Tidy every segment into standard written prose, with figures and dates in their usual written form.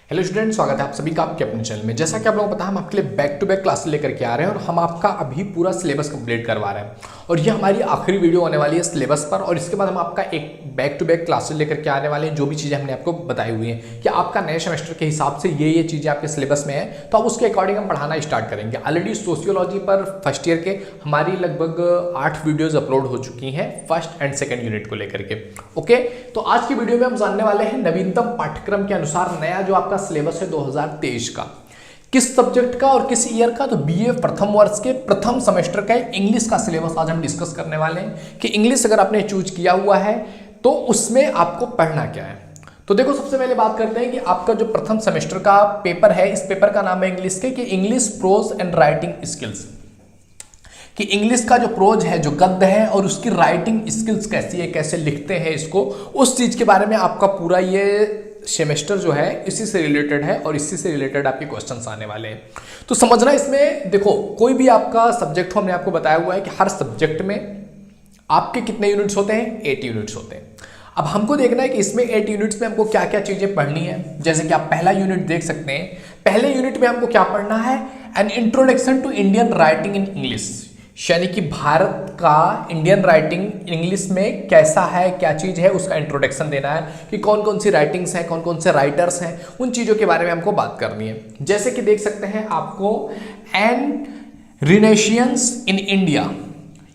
Hello student, स्वागत है आप सभी का आपके अपने चैनल में। जैसा कि आप लोगों को पता है, हम आपके लिए बैक टू बैक क्लास लेकर के आ रहे हैं और हम आपका अभी पूरा सिलेबस कंप्लीट करवा रहे हैं और ये हमारी आखिरी वीडियो होने वाली है सिलेबस पर। और इसके बाद हम आपका एक बैक टू बैक क्लासेस लेकर के आने वाले हैं। जो भी चीज़ें हमने आपको बताई हुई हैं कि आपका नए सेमेस्टर के हिसाब से ये चीज़ें आपके सिलेबस में है, तो अब उसके अकॉर्डिंग हम पढ़ाना स्टार्ट करेंगे। ऑलरेडी सोशियोलॉजी पर फर्स्ट ईयर के हमारी लगभग 8 वीडियोज़ अपलोड हो चुकी हैं फर्स्ट एंड सेकेंड यूनिट को लेकर के। ओके, तो आज की वीडियो में हम जानने वाले हैं नवीनतम पाठ्यक्रम के अनुसार नया जो आपका सिलेबस है 2023 का, किस सब्जेक्ट का और किस ईयर का। तो बीए प्रथम वर्ष के प्रथम सेमेस्टर का इंग्लिश का सिलेबस आज हम डिस्कस करने वाले हैं कि इंग्लिश अगर आपने चूज किया हुआ है तो उसमें आपको पढ़ना क्या है। तो देखो, सबसे पहले बात करते हैं कि आपका जो प्रथम सेमेस्टर का पेपर है, इस पेपर का नाम है इंग्लिश के कि English pros and writing skills, कि इंग्लिश का जो प्रोज है, जो गद्य है, और उसकी राइटिंग स्किल्स कैसी है, कैसे लिखते हैं इसको, उस चीज के बारे में आपका पूरा ये सेमेस्टर जो है इसी से रिलेटेड है और इसी से रिलेटेड आपके क्वेश्चंस आने वाले हैं। तो समझना इसमें, देखो कोई भी आपका सब्जेक्ट हो, हमने आपको बताया हुआ है कि हर सब्जेक्ट में आपके कितने यूनिट्स होते हैं, 8 यूनिट्स होते हैं। अब हमको देखना है कि इसमें 8 यूनिट्स में हमको क्या क्या चीजें पढ़नी है। जैसे कि आप पहला यूनिट देख सकते हैं, पहले यूनिट में हमको क्या पढ़ना है, an introduction to Indian writing in English, यानी कि भारत का इंडियन राइटिंग इंग्लिश में कैसा है, क्या चीज़ है, उसका इंट्रोडक्शन देना है कि कौन कौन सी राइटिंग्स हैं, कौन कौन से राइटर्स हैं, उन चीज़ों के बारे में हमको बात करनी है। जैसे कि देख सकते हैं आपको एन रिनेशियंस इन इंडिया,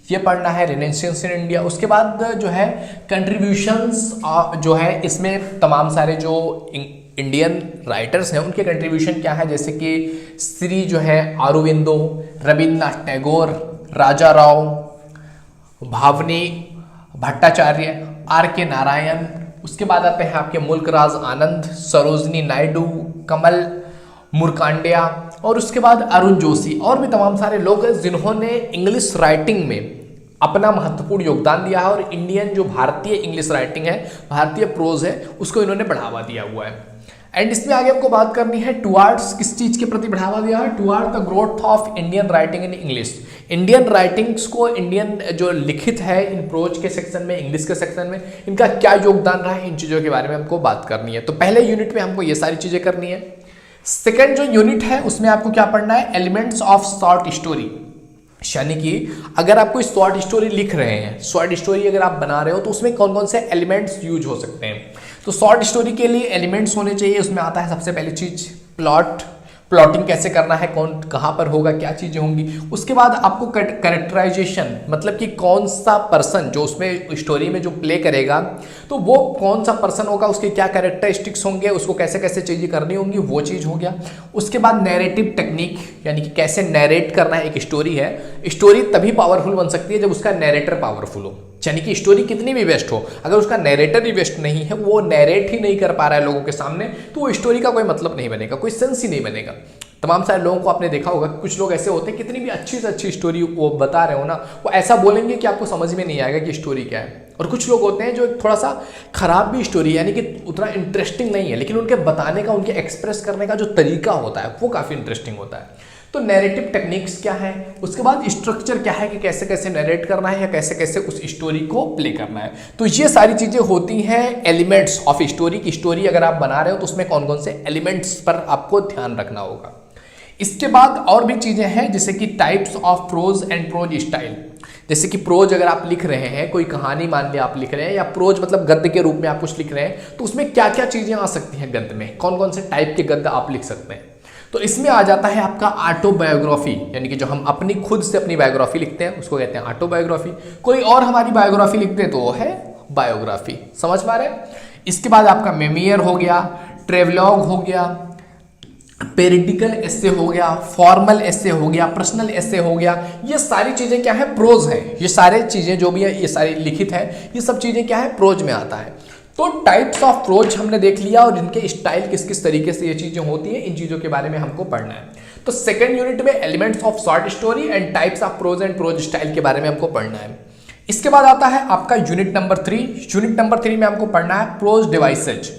ये पढ़ना है, रिनेशियंस इन इंडिया। उसके बाद जो है कंट्रीब्यूशंस जो है, इसमें तमाम सारे जो इंडियन राइटर्स हैं उनके कंट्रीब्यूशन क्या है, जैसे कि श्री जो है अरविंदो, रविन्द्रनाथ टैगोर, राजा राव, भावनी भट्टाचार्य, आर के नारायण। उसके बाद आते हैं आपके मुल्कराज आनंद, सरोजनी नायडू, कमल मुरकांडिया, और उसके बाद अरुण जोशी, और भी तमाम सारे लोग हैं जिन्होंने इंग्लिश राइटिंग में अपना महत्वपूर्ण योगदान दिया है और इंडियन जो भारतीय इंग्लिश राइटिंग है, भारतीय प्रोज है, उसको इन्होंने बढ़ावा दिया हुआ है। एंड इसमें आगे हमको बात करनी है टुवार्ड्स, किस चीज के प्रति बढ़ावा दिया है, toward the growth of Indian writing in English, Indian writings को, इंडियन जो लिखित है इन प्रोज के सेक्शन में, इंग्लिश के सेक्शन में, इनका क्या योगदान रहा है, इन चीजों के बारे में हमको बात करनी है। तो पहले यूनिट में हमको ये सारी चीजें करनी है। सेकेंड जो यूनिट है उसमें आपको क्या पढ़ना है, एलिमेंट्स ऑफ शॉर्ट स्टोरी, यानी कि अगर आप कोई शॉर्ट स्टोरी लिख रहे हैं, शॉर्ट स्टोरी अगर आप बना रहे हो तो उसमें कौन कौन से एलिमेंट्स यूज हो सकते हैं। तो शॉर्ट स्टोरी के लिए एलिमेंट्स होने चाहिए। उसमें आता है सबसे पहली चीज प्लॉट, प्लॉटिंग कैसे करना है, कौन कहाँ पर होगा, क्या चीजें होंगी। उसके बाद आपको कैरेक्टराइजेशन, मतलब कि कौन सा पर्सन जो उसमें स्टोरी में जो प्ले करेगा, तो वो कौन सा पर्सन होगा, उसके क्या कैरेक्टरिस्टिक्स होंगे, उसको कैसे कैसे चीजें करनी होंगी, वो चीज हो गया। उसके बाद नैरेटिव टेक्निक, यानी कि कैसे नैरेट करना है। एक स्टोरी है, स्टोरी तभी पावरफुल बन सकती है जब उसका नैरेटर पावरफुल हो, यानी कि स्टोरी कितनी भी बेस्ट हो, अगर उसका नैरेटर ही बेस्ट नहीं है, वो नैरेट ही नहीं कर पा रहा है लोगों के सामने, तो वो स्टोरी का कोई मतलब नहीं बनेगा, कोई सेंस ही नहीं बनेगा। तमाम सारे लोगों को आपने देखा होगा, कुछ लोग ऐसे होते हैं कितनी भी अच्छी से अच्छी स्टोरी वो बता रहे हो ना, वो ऐसा बोलेंगे कि आपको समझ में नहीं आएगा कि स्टोरी क्या है। और कुछ लोग होते हैं जो थोड़ा सा खराब भी स्टोरी, यानी कि उतना इंटरेस्टिंग नहीं है, लेकिन उनके बताने का, उनके एक्सप्रेस करने का जो तरीका होता है वो काफ़ी इंटरेस्टिंग होता है। तो नैरेटिव टेक्निक्स क्या है, उसके बाद स्ट्रक्चर क्या है कि कैसे कैसे नैरेट करना है या कैसे कैसे उस स्टोरी को प्ले करना है। तो ये सारी चीज़ें होती हैं एलिमेंट्स ऑफ स्टोरी की। स्टोरी अगर आप बना रहे हो तो उसमें कौन कौन से एलिमेंट्स पर आपको ध्यान रखना होगा। इसके बाद और भी चीज़ें हैं, जैसे कि types of prose and prose style, जैसे कि प्रोज अगर आप लिख रहे हैं, कोई कहानी मान लिया आप लिख रहे हैं, या प्रोज मतलब गद्य के रूप में आप कुछ लिख रहे हैं, तो उसमें क्या क्या चीज़ें आ सकती हैं गद्य में, कौन कौन से टाइप के गद्य आप लिख सकते हैं। तो इसमें आ जाता है आपका ऑटोबायोग्राफी, यानी कि जो हम अपनी खुद से अपनी बायोग्राफी लिखते हैं उसको कहते हैं ऑटोबायोग्राफी। कोई और हमारी बायोग्राफी लिखते हैं तो वो है बायोग्राफी। समझ पा रहे हैं। इसके बाद आपका मेमियर हो गया, ट्रेवलॉग हो गया, पेरिडिकल एस्से हो गया, फॉर्मल एस्से हो गया, पर्सनल एस्से हो गया। ये सारी चीजें क्या है, प्रोज है। ये सारी चीजें जो भी है, ये सारी लिखित है, ये सब चीजें क्या है, प्रोज में आता है। तो टाइप्स ऑफ प्रोज हमने देख लिया और इनके स्टाइल किस किस तरीके से ये चीजें होती हैं, इन चीजों के बारे में हमको पढ़ना है। तो सेकंड यूनिट में elements of short story and types of prose and prose style के बारे में हमको पढ़ना है। इसके बाद आता है आपका यूनिट नंबर 3। यूनिट नंबर 3 में हमको पढ़ना है प्रोज डिवाइसेज,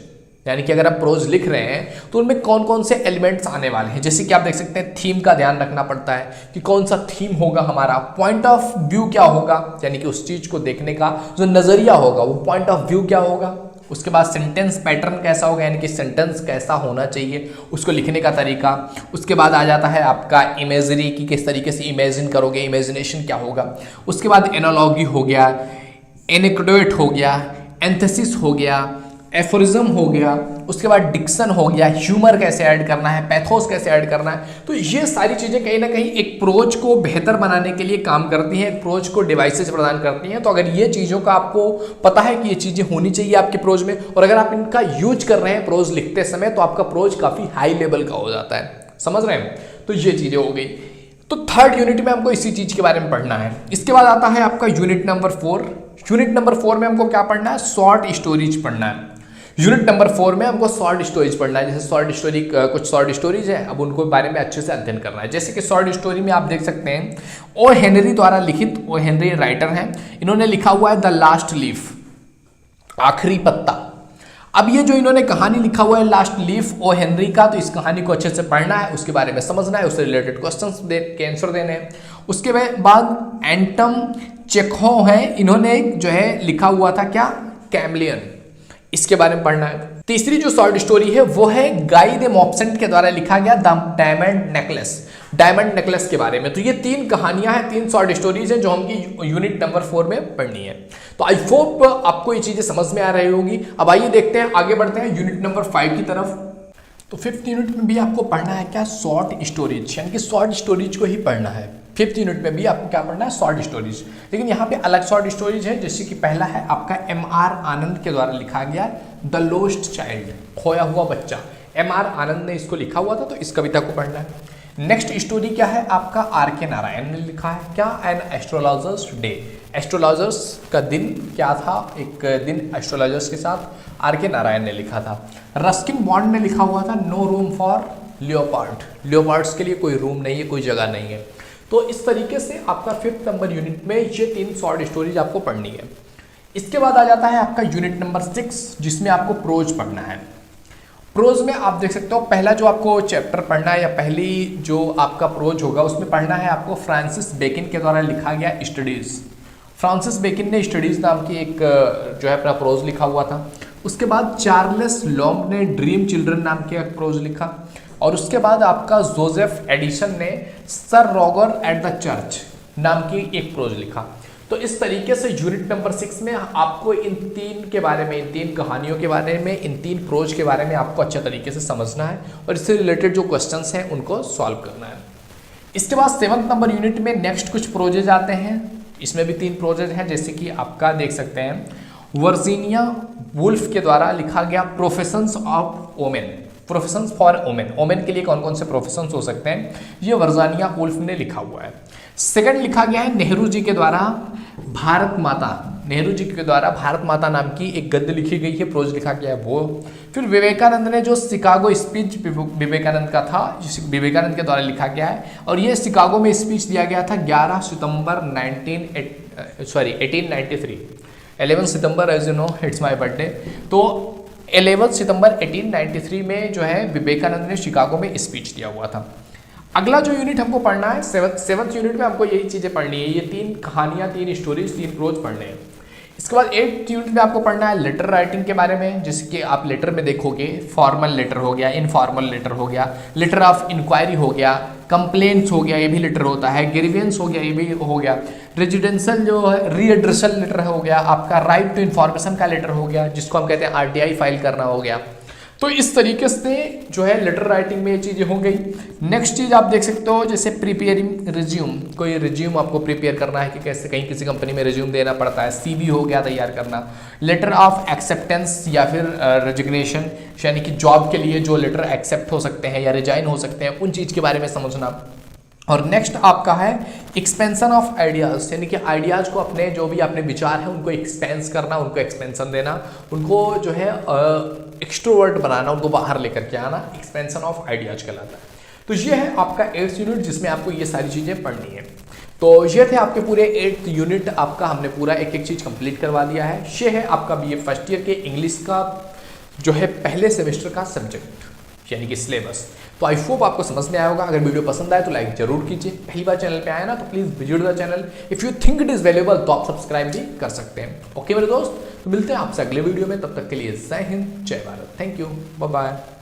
यानी कि अगर आप प्रोज लिख रहे हैं तो उनमें कौन कौन से एलिमेंट्स आने वाले हैं। जैसे कि आप देख सकते हैं थीम का ध्यान रखना पड़ता है कि कौन सा थीम होगा हमारा, पॉइंट ऑफ व्यू क्या होगा, यानी कि उस चीज को देखने का जो नजरिया होगा वो पॉइंट ऑफ व्यू क्या होगा, उसके बाद सेंटेंस पैटर्न कैसा होगा, यानी कि सेंटेंस कैसा होना चाहिए, उसको लिखने का तरीका। उसके बाद आ जाता है आपका इमेजरी की किस तरीके से इमेजिन करोगे, इमेजिनेशन क्या होगा। उसके बाद एनालॉगी हो गया, एनेक्डोट हो गया, एंथेसिस हो गया, एफोरिज्म हो गया, उसके बाद डिक्शन हो गया, ह्यूमर कैसे ऐड करना है, पैथोस कैसे ऐड करना है। तो ये सारी चीज़ें कहीं ना कहीं एक प्रोज को बेहतर बनाने के लिए काम करती हैं, एक प्रोज को डिवाइसेस प्रदान करती हैं। तो अगर ये चीज़ों का आपको पता है कि ये चीज़ें होनी चाहिए आपके प्रोज में, और अगर आप इनका यूज कर रहे हैं प्रोज लिखते समय, तो आपका प्रोज काफ़ी हाई लेवल का हो जाता है। समझ रहे हैं? तो ये चीज़ें हो गई। तो थर्ड यूनिट में हमको इसी चीज़ के बारे में पढ़ना है। इसके बाद आता है आपका यूनिट नंबर 4। यूनिट नंबर 4 में हमको क्या पढ़ना है? शॉर्ट स्टोरीज पढ़ना है। यूनिट नंबर 4 में हमको शॉर्ट स्टोरीज पढ़ना है। जैसे शॉर्ट स्टोरी, कुछ शॉर्ट स्टोरीज है, अब उनको बारे में अच्छे से अध्ययन करना है। जैसे कि शॉर्ट स्टोरी में आप देख सकते हैं ओ हेनरी द्वारा लिखित, ओ हेनरी राइटर हैं, इन्होंने लिखा हुआ है द लास्ट लीफ, आखिरी पत्ता। अब ये जो इन्होंने कहानी लिखा हुआ है लास्ट लीफ ओ हेनरी का, तो इस कहानी को अच्छे से पढ़ना है, उसके बारे में समझना है, उससे रिलेटेड क्वेश्चंस के आंसर देने हैं। उसके बाद एंटम चेखोव है, इन्होंने जो है लिखा हुआ था क्या? कैमलियन, इसके बारे में पढ़ना है। तीसरी जो शॉर्ट स्टोरी है वो है गाई दे मॉप्सेंट के द्वारा लिखा गया the diamond necklace, diamond necklace के बारे में। तो ये 3 कहानियां हैं, 3 शॉर्ट स्टोरीज हैं जो हमकी यूनिट नंबर 4 में पढ़नी है। तो आई होप आपको ये चीजें समझ में आ रही होगी। अब आइए देखते हैं, आगे बढ़ते हैं यूनिट नंबर 5 की तरफ। तो 5th यूनिट में भी आपको पढ़ना है क्या? शॉर्ट स्टोरीज, यानी कि शॉर्ट स्टोरीज को ही पढ़ना है। 5th यूनिट में भी आपको क्या पढ़ना है? Short stories. लेकिन यहाँ पे अलग शॉर्ट स्टोरीज है, जैसे कि पहला है आपका M.R. आनंद के द्वारा लिखा गया द लोस्ट चाइल्ड, खोया हुआ बच्चा। M.R. आनंद ने इसको लिखा हुआ था, तो इस कविता को पढ़ना है। नेक्स्ट स्टोरी क्या है आपका? R.K. नारायण ने लिखा है क्या? एन एस्ट्रोलॉजर्स डे, एस्ट्रोलॉजर्स का दिन क्या था? एक दिन एस्ट्रोलॉजर्स के साथ R.K. नारायण ने लिखा था। रस्किन बॉन्ड ने लिखा हुआ था no room for leopard, leopards के लिए कोई रूम नहीं है, कोई जगह नहीं है। तो इस तरीके से आपका 5th नंबर यूनिट में ये 3 शॉर्ट स्टोरीज आपको पढ़नी है। इसके बाद आ जाता है आपका यूनिट नंबर 6, जिसमें आपको प्रोज पढ़ना है। प्रोज में आप देख सकते हो पहला जो आपको चैप्टर पढ़ना है, या पहली जो आपका प्रोज होगा, उसमें पढ़ना है आपको फ्रांसिस बेकिन के द्वारा लिखा गया स्टडीज। फ्रांसिस बेकिन ने स्टडीज नाम की एक जो है अपना प्रोज लिखा हुआ था। उसके बाद चार्ल्स लॉम्ब ने ड्रीम चिल्ड्रन नाम के एक प्रोज लिखा, और उसके बाद आपका जोसेफ एडिसन ने sir Roger at the church नाम की एक प्रोज लिखा। तो इस तरीके से यूनिट नंबर 6 में आपको इन 3 के बारे में, इन 3 कहानियों के बारे में, इन 3 प्रोज के बारे में आपको अच्छे तरीके से समझना है, और इससे रिलेटेड जो क्वेश्चंस हैं उनको सॉल्व करना है। इसके बाद 7th नंबर यूनिट में नेक्स्ट कुछ प्रोजेज आते हैं। इसमें भी 3 प्रोजेज हैं, जैसे कि आपका देख सकते हैं वर्जीनिया वुल्फ के द्वारा लिखा गया professions of women, professions for women, women के लिए कौन कौन से प्रोफेशंस हो सकते हैं, ये वर्जीनिया वुल्फ ने लिखा हुआ है। सेकंड लिखा गया है नेहरू जी के द्वारा भारत माता, नेहरू जी के द्वारा भारत माता नाम की एक गद्य लिखी गई है, प्रोज लिखा गया है वो। फिर विवेकानंद ने जो शिकागो स्पीच विवेकानंद का था, विवेकानंद के द्वारा लिखा गया है, और ये शिकागो में स्पीच दिया गया था 11 सितंबर 1893, 11 सितंबर, as you know it's my birthday. तो 11 सितंबर 1893 में जो है विवेकानंद ने शिकागो में स्पीच दिया हुआ था। अगला जो यूनिट हमको पढ़ना है 7th यूनिट में हमको यही चीज़ें पढ़नी है, ये 3 कहानियाँ, 3 स्टोरीज, 3 प्रोज पढ़ने हैं। इसके बाद 8th यूनिट में आपको पढ़ना है लेटर राइटिंग के बारे में। जैसे कि आप लेटर में देखोगे फॉर्मल लेटर हो गया, इनफॉर्मल लेटर हो गया, लेटर ऑफ इंक्वायरी हो गया, कंप्लेंट्स हो गया, ये भी लेटर होता है, ग्रीवेंस हो गया, ये भी हो गया, रेजिडेंशियल जो है रीएड्रेसल लेटर हो गया, आपका राइट टू इन्फॉर्मेशन का लेटर हो गया, जिसको हम कहते हैं RTI फाइल करना हो गया। तो इस तरीके से जो है लेटर राइटिंग में ये चीज़ें हो गई। नेक्स्ट चीज़ आप देख सकते हो जैसे प्रिपेयरिंग रिज्यूम, कोई रिज्यूम आपको प्रिपेयर करना है कि कैसे कहीं किसी कंपनी में रिज्यूम देना पड़ता है, CV हो गया तैयार करना, लेटर ऑफ एक्सेप्टेंस या फिर रेजिग्नेशन, यानी कि जॉब के लिए जो लेटर एक्सेप्ट हो सकते हैं या रिजाइन हो सकते हैं, उन चीज़ के बारे में समझना। और नेक्स्ट आपका है एक्सपेंशन ऑफ आइडियाज़, यानी कि आइडियाज़ को अपने जो भी अपने विचार हैं उनको एक्सपेंस करना, उनको एक्सपेंशन देना, उनको जो है एक्सट्रोवर्ट बनाना, उनको बाहर लेकर के आना, एक्सपेंशन ऑफ आइडियाज़ कहलाता है। तो ये है आपका 8th यूनिट, जिसमें आपको ये सारी चीज़ें पढ़नी है। तो ये थे आपके पूरे 8th यूनिट, आपका हमने पूरा एक एक चीज़ कंप्लीट करवा दिया है। ये है आपका BA फर्स्ट ईयर के इंग्लिश का जो है पहले सेमेस्टर का सब्जेक्ट, यानी कि सिलेबस। तो आई होप आपको समझ में आया होगा। अगर वीडियो पसंद आए तो लाइक जरूर कीजिए। पहली बार चैनल पे आए ना तो please visit the channel. If you think it is valuable तो आप सब्सक्राइब भी कर सकते हैं। ओके मेरे दोस्त, तो मिलते हैं आपसे अगले वीडियो में। तब तक के लिए जय हिंद, जय Bharat. Thank you, bye bye.